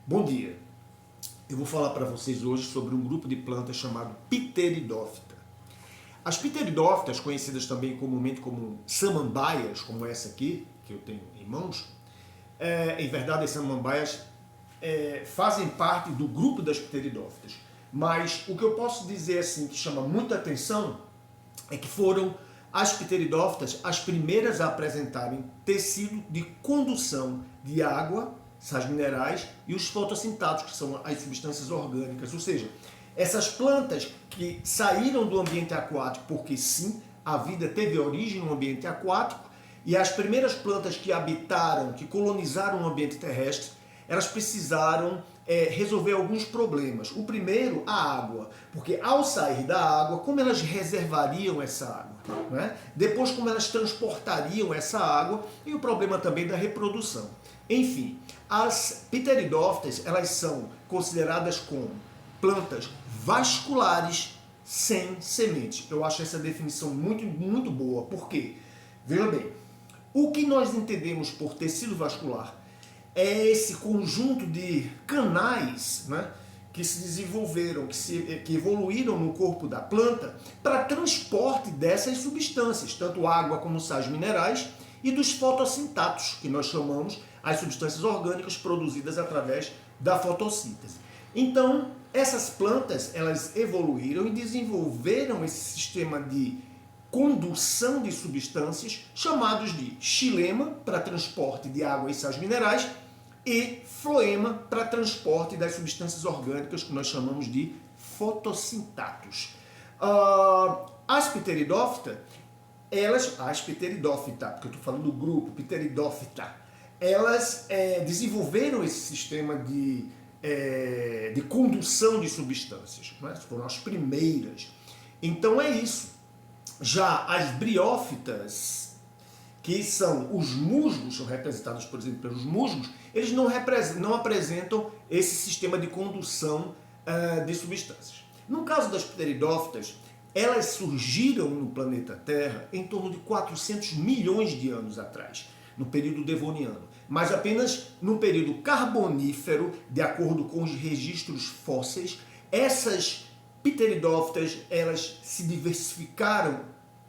Bom dia, eu vou falar para vocês hoje sobre um grupo de plantas chamado Pteridófita. As pteridófitas, conhecidas também comumente como samambaias, como essa aqui, que eu tenho em mãos, em verdade as samambaias fazem parte do grupo das pteridófitas. Mas o que eu posso dizer assim que chama muita atenção é que foram as pteridófitas as primeiras a apresentarem tecido de condução de água, sais minerais e os fotossintáticos, que são as substâncias orgânicas. Ou seja, essas plantas que saíram do ambiente aquático porque sim, a vida teve origem no ambiente aquático, e as primeiras plantas que habitaram, que colonizaram o ambiente terrestre, elas precisaram resolver alguns problemas. O primeiro, a água, porque ao sair da água, como elas reservariam essa água? Né? Depois, como elas transportariam essa água, e o problema também da reprodução. Enfim, as pteridófitas, elas são consideradas como plantas vasculares sem sementes. Eu acho essa definição muito boa. Por quê? Veja bem, o que nós entendemos por tecido vascular é esse conjunto de canais, né, que se desenvolveram, que evoluíram no corpo da planta para transporte dessas substâncias, tanto água como sais minerais, e dos fotossintáticos, que nós chamamos as substâncias orgânicas produzidas através da fotossíntese. Então, essas plantas, elas evoluíram e desenvolveram esse sistema de condução de substâncias, chamados de xilema, para transporte de água e sais minerais, e floema, para transporte das substâncias orgânicas, que nós chamamos de fotossintáticos. As pteridófita, as pteridófita, porque eu estou falando do grupo pteridófita, elas desenvolveram esse sistema de condução de substâncias, né? Foram as primeiras. Então é isso. Já as briófitas, que são os musgos, são representados, por exemplo, pelos musgos, eles não apresentam esse sistema de condução de substâncias. No caso das pteridófitas, elas surgiram no planeta Terra em torno de 400 milhões de anos atrás, no período devoniano, mas apenas no período carbonífero, de acordo com os registros fósseis, essas pteridófitas, elas se diversificaram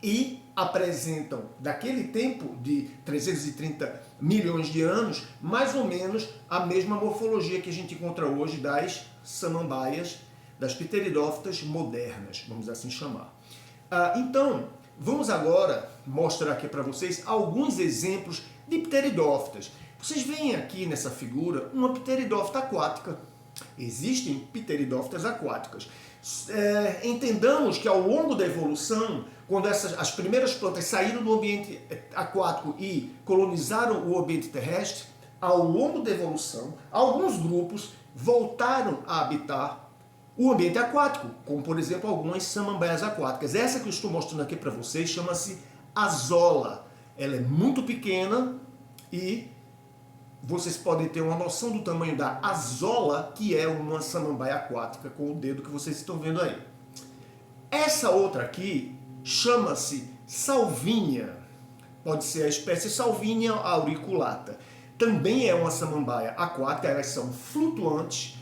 e apresentam, daquele tempo de 330 milhões de anos, mais ou menos a mesma morfologia que a gente encontra hoje das samambaias, das pteridófitas modernas, vamos assim chamar. Então, vamos agora mostrar aqui para vocês alguns exemplos de pteridófitas. Vocês veem aqui nessa figura uma pteridófita aquática. Existem pteridófitas aquáticas. Entendamos que ao longo da evolução, quando as primeiras plantas saíram do ambiente aquático e colonizaram o ambiente terrestre, ao longo da evolução, alguns grupos voltaram a habitar o ambiente aquático, como por exemplo algumas samambaias aquáticas. Essa que eu estou mostrando aqui para vocês chama-se azola. Ela é muito pequena e vocês podem ter uma noção do tamanho da azola, que é uma samambaia aquática, com o dedo que vocês estão vendo aí. Essa outra aqui chama-se salvínia. Pode ser a espécie Salvinia auriculata. Também é uma samambaia aquática, elas são flutuantes.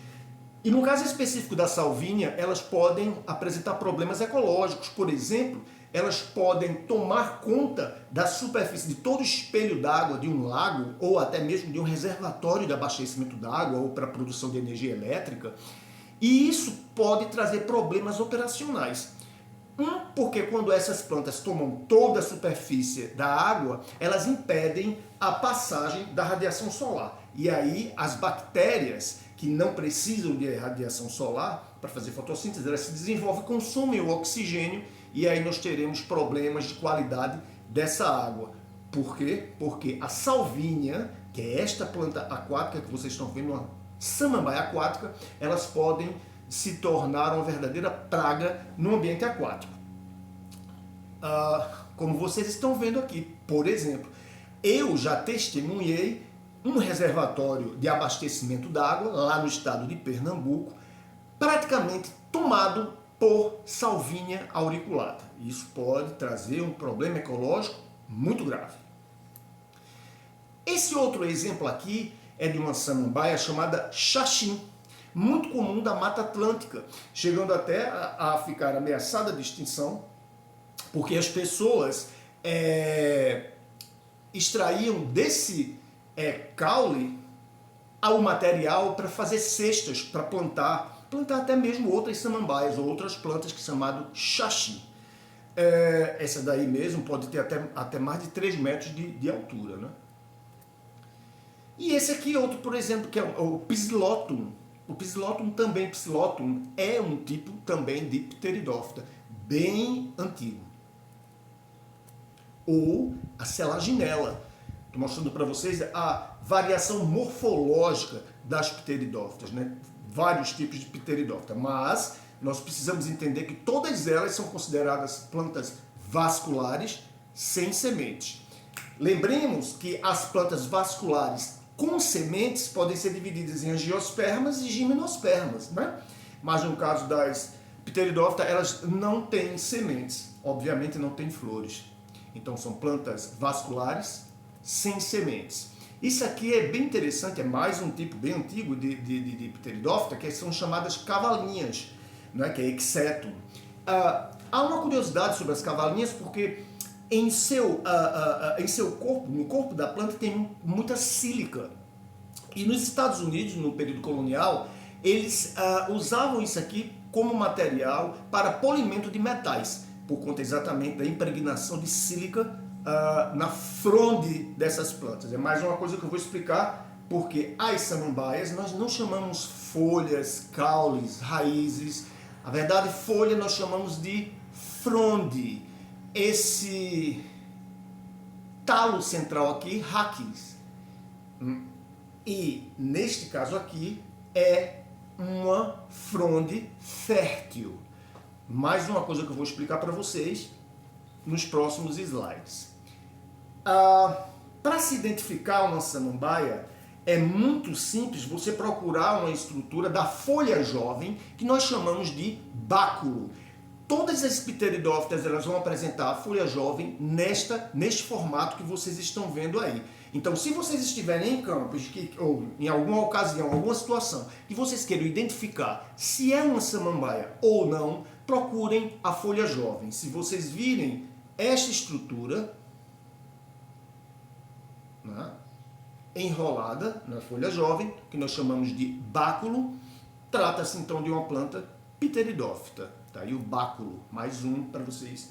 E no caso específico da salvínia, elas podem apresentar problemas ecológicos. Por exemplo, elas podem tomar conta da superfície de todo o espelho d'água de um lago, ou até mesmo de um reservatório de abastecimento d'água ou para a produção de energia elétrica. E isso pode trazer problemas operacionais. Porque quando essas plantas tomam toda a superfície da água, elas impedem a passagem da radiação solar. E aí as bactérias que não precisam de radiação solar para fazer fotossíntese, elas se desenvolvem, consomem o oxigênio, e aí nós teremos problemas de qualidade dessa água. Por quê? Porque a salvínia, que é esta planta aquática que vocês estão vendo, uma samambaia aquática, elas podem se tornar uma verdadeira praga no ambiente aquático. Como vocês estão vendo aqui, por exemplo, eu já testemunhei um reservatório de abastecimento d'água lá no estado de Pernambuco, praticamente tomado por Salvinia auriculata. Isso pode trazer um problema ecológico muito grave. Esse outro exemplo aqui é de uma samambaia chamada xaxim, muito comum da Mata Atlântica, chegando até a ficar ameaçada de extinção, porque as pessoas extraíam desse caule o material para fazer cestas, para plantar até mesmo outras samambaias ou outras plantas que chamado xaxim. Essa daí mesmo pode ter até mais de 3 metros de altura, né? E esse aqui é outro, por exemplo, que é o Psilotum. O Psilotum também, Psilotum é um tipo também de pteridófita, bem antigo. Ou a Selaginella. Estou mostrando para vocês a variação morfológica das pteridófitas, né? Vários tipos de pteridófita, mas nós precisamos entender que todas elas são consideradas plantas vasculares sem sementes. Lembremos que as plantas vasculares com sementes podem ser divididas em angiospermas e gimnospermas, né? Mas no caso das pteridófitas, elas não têm sementes, obviamente não têm flores. Então são plantas vasculares sem sementes. Isso aqui é bem interessante, é mais um tipo bem antigo de pteridófita, que são chamadas cavalinhas, né, que é Exetum. Há uma curiosidade sobre as cavalinhas, porque em seu corpo, no corpo da planta, tem muita sílica. E nos Estados Unidos, no período colonial, eles usavam isso aqui como material para polimento de metais, por conta exatamente da impregnação de sílica na fronde dessas plantas. É mais uma coisa que eu vou explicar, porque as samambaias nós não chamamos folhas, caules, raízes. Na verdade, folha nós chamamos de fronde. Esse talo central aqui, raquis. E neste caso aqui é uma fronde fértil. Mais uma coisa que eu vou explicar para vocês nos próximos slides. Para se identificar uma samambaia, é muito simples você procurar uma estrutura da folha jovem, que nós chamamos de báculo. Todas as pteridófitas elas vão apresentar a folha jovem neste formato que vocês estão vendo aí. Então, se vocês estiverem em campos, ou em alguma ocasião, alguma situação, que vocês queiram identificar se é uma samambaia ou não, procurem a folha jovem. Se vocês virem esta estrutura, né, enrolada na folha jovem, que nós chamamos de báculo, trata-se então de uma planta pteridófita. Tá aí o báculo, mais um para vocês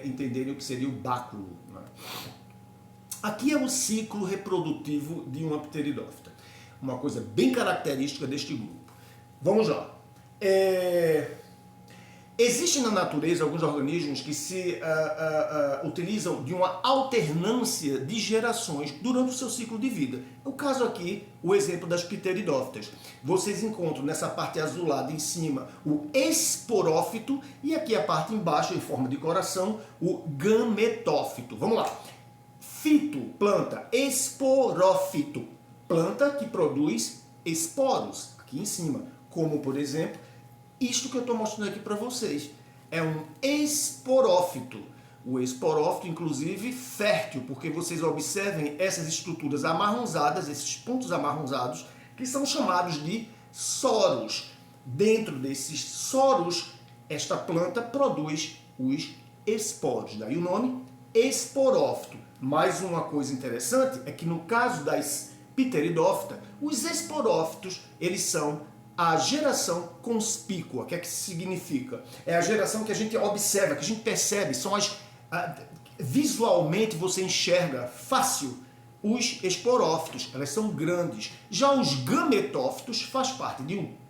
entenderem o que seria o báculo, né? Aqui é o ciclo reprodutivo de uma pteridófita, uma coisa bem característica deste grupo. Vamos lá. Existem na natureza alguns organismos que se utilizam de uma alternância de gerações durante o seu ciclo de vida. No caso aqui, o exemplo das pteridófitas. Vocês encontram nessa parte azulada em cima o esporófito e aqui a parte embaixo, em forma de coração, o gametófito. Vamos lá. Fito, planta. Esporófito, planta que produz esporos, aqui em cima. Como, por exemplo, isto que eu estou mostrando aqui para vocês. É um esporófito. O esporófito, inclusive, fértil, porque vocês observem essas estruturas amarronzadas, esses pontos amarronzados, que são chamados de soros. Dentro desses soros, esta planta produz os esporos. Daí o nome esporófito. Mais uma coisa interessante é que no caso das pteridófitas, os esporófitos, eles são a geração conspícua. O que é que significa? É a geração que a gente observa, que a gente percebe, são visualmente você enxerga fácil os esporófitos, elas são grandes. Já os gametófitos faz parte de um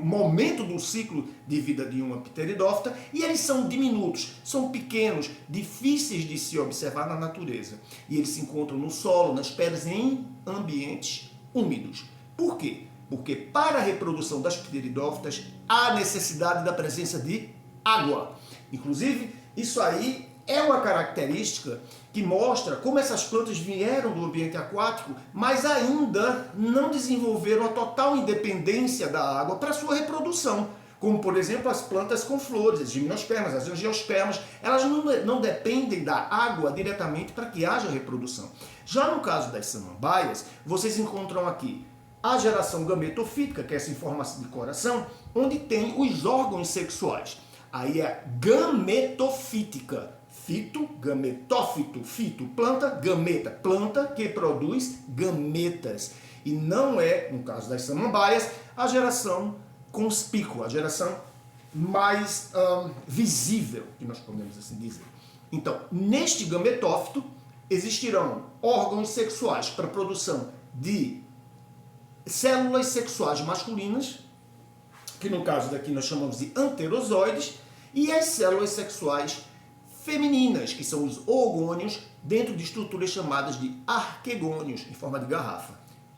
momento do ciclo de vida de uma pteridófita e eles são diminutos, são pequenos, difíceis de se observar na natureza. E eles se encontram no solo, nas pedras, em ambientes úmidos. Por quê? Porque para a reprodução das pteridófitas há necessidade da presença de água. Inclusive, isso aí é uma característica que mostra como essas plantas vieram do ambiente aquático, mas ainda não desenvolveram a total independência da água para sua reprodução. Como, por exemplo, as plantas com flores, as gimnospermas, as angiospermas, elas não dependem da água diretamente para que haja reprodução. Já no caso das samambaias, vocês encontram aqui a geração gametofítica, que é essa formação de coração, onde tem os órgãos sexuais. Aí é gametofítica. Fito, gametófito, fito, planta, gameta, planta que produz gametas. E não é, no caso das samambaias, a geração conspícua, a geração mais visível, que nós podemos assim dizer. Então, neste gametófito, existirão órgãos sexuais para a produção de células sexuais masculinas, que no caso daqui nós chamamos de anterozoides, e as células sexuais femininas, que são os oogônios, dentro de estruturas chamadas de arquegônios, em forma de garrafa.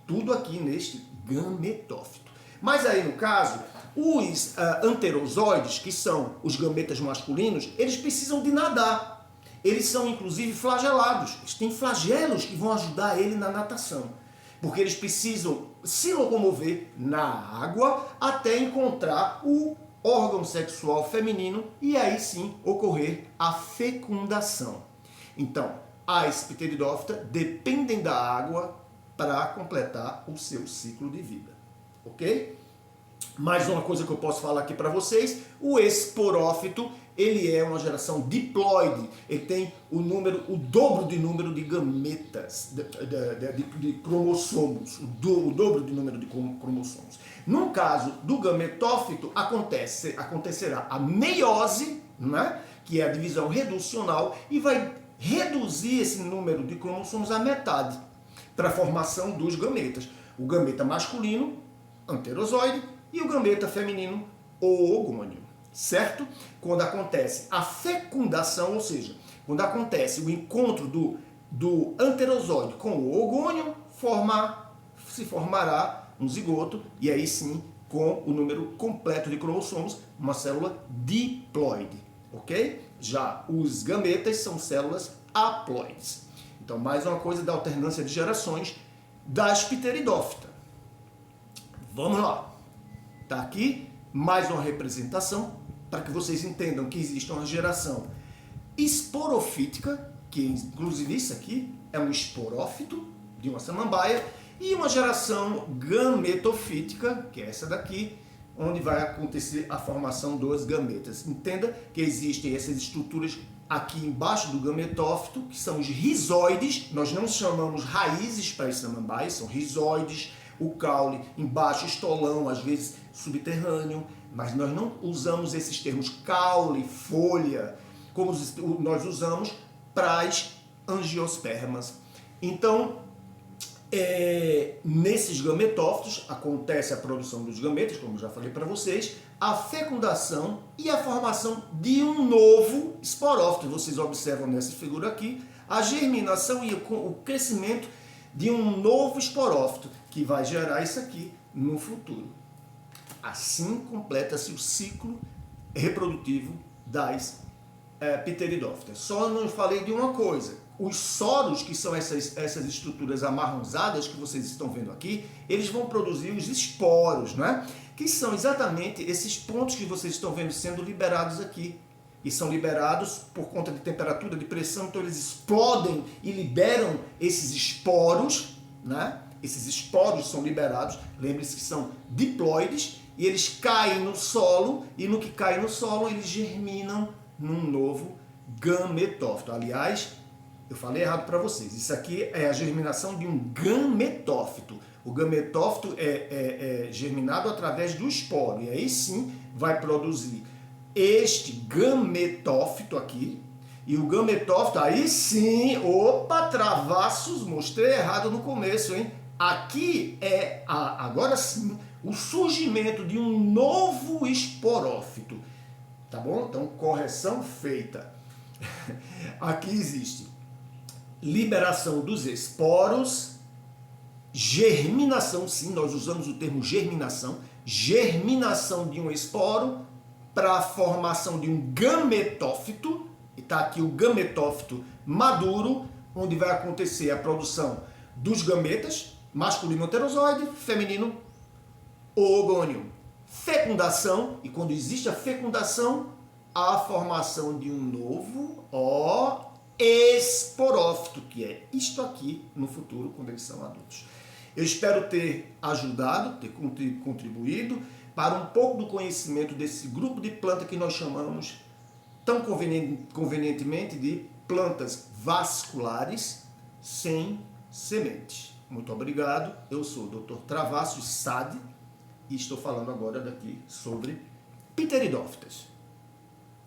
Tudo aqui neste gametófito. Mas aí, no caso, os anterozoides, que são os gametas masculinos, eles precisam de nadar. Eles são, inclusive, flagelados. Eles têm flagelos que vão ajudar ele na natação. Porque eles precisam se locomover na água até encontrar o órgão sexual feminino e aí sim ocorrer a fecundação. Então, as pteridófitas dependem da água para completar o seu ciclo de vida. Ok? Mais uma coisa que eu posso falar aqui para vocês, o esporófito, ele é uma geração diploide, ele tem o dobro de número de gametas, de cromossomos, o dobro de número de cromossomos. No caso do gametófito, acontecerá a meiose, né, que é a divisão reducional, e vai reduzir esse número de cromossomos à metade, para a formação dos gametas. O gameta masculino, anterozoide, e o gameta feminino, oogônio, certo? Quando acontece a fecundação, ou seja, quando acontece o encontro do anterozoide com o oogônio, se formará um zigoto, e aí sim, com o número completo de cromossomos, uma célula diploide, ok? Já os gametas são células haploides. Então, mais uma coisa da alternância de gerações das pteridófitas. Vamos lá. Está aqui mais uma representação para que vocês entendam que existe uma geração esporofítica, que inclusive isso aqui é um esporófito de uma samambaia, e uma geração gametofítica, que é essa daqui, onde vai acontecer a formação dos gametas. Entenda que existem essas estruturas aqui embaixo do gametófito, que são os rizóides. Nós não chamamos raízes para as samambaias, são rizóides. O caule embaixo, estolão, às vezes subterrâneo, mas nós não usamos esses termos caule, folha, como nós usamos para as angiospermas. Então, nesses gametófitos acontece a produção dos gametas, como eu já falei para vocês, a fecundação e a formação de um novo esporófito. Vocês observam nessa figura aqui a germinação e o crescimento de um novo esporófito, que vai gerar isso aqui no futuro. Assim completa-se o ciclo reprodutivo das pteridófitas. Só não falei de uma coisa. Os soros, que são essas estruturas amarronzadas que vocês estão vendo aqui, eles vão produzir os esporos, né? Que são exatamente esses pontos que vocês estão vendo sendo liberados aqui. E são liberados por conta de temperatura, de pressão, então eles explodem e liberam esses esporos, né? Esses esporos são liberados, lembre-se que são diploides, e eles caem no solo, e no que cai no solo eles germinam num novo gametófito. Aliás, eu falei errado para vocês, isso aqui é a germinação de um gametófito. O gametófito é germinado através do esporo, e aí sim vai produzir este gametófito aqui, e o gametófito, aí sim, opa, travassos, mostrei errado no começo, hein? Aqui é, agora sim, o surgimento de um novo esporófito, tá bom? Então, correção feita. Aqui existe liberação dos esporos, germinação, sim, nós usamos o termo germinação de um esporo para a formação de um gametófito, e está aqui o gametófito maduro, onde vai acontecer a produção dos gametas, masculino heterozoide, feminino oogônio. Fecundação, e quando existe a fecundação, a formação de um novo esporófito, que é isto aqui no futuro, quando eles são adultos. Eu espero ter ajudado, ter contribuído para um pouco do conhecimento desse grupo de planta que nós chamamos tão convenientemente de plantas vasculares sem sementes. Muito obrigado. Eu sou o Dr. Travassos Sade e estou falando agora daqui sobre Pteridófitas.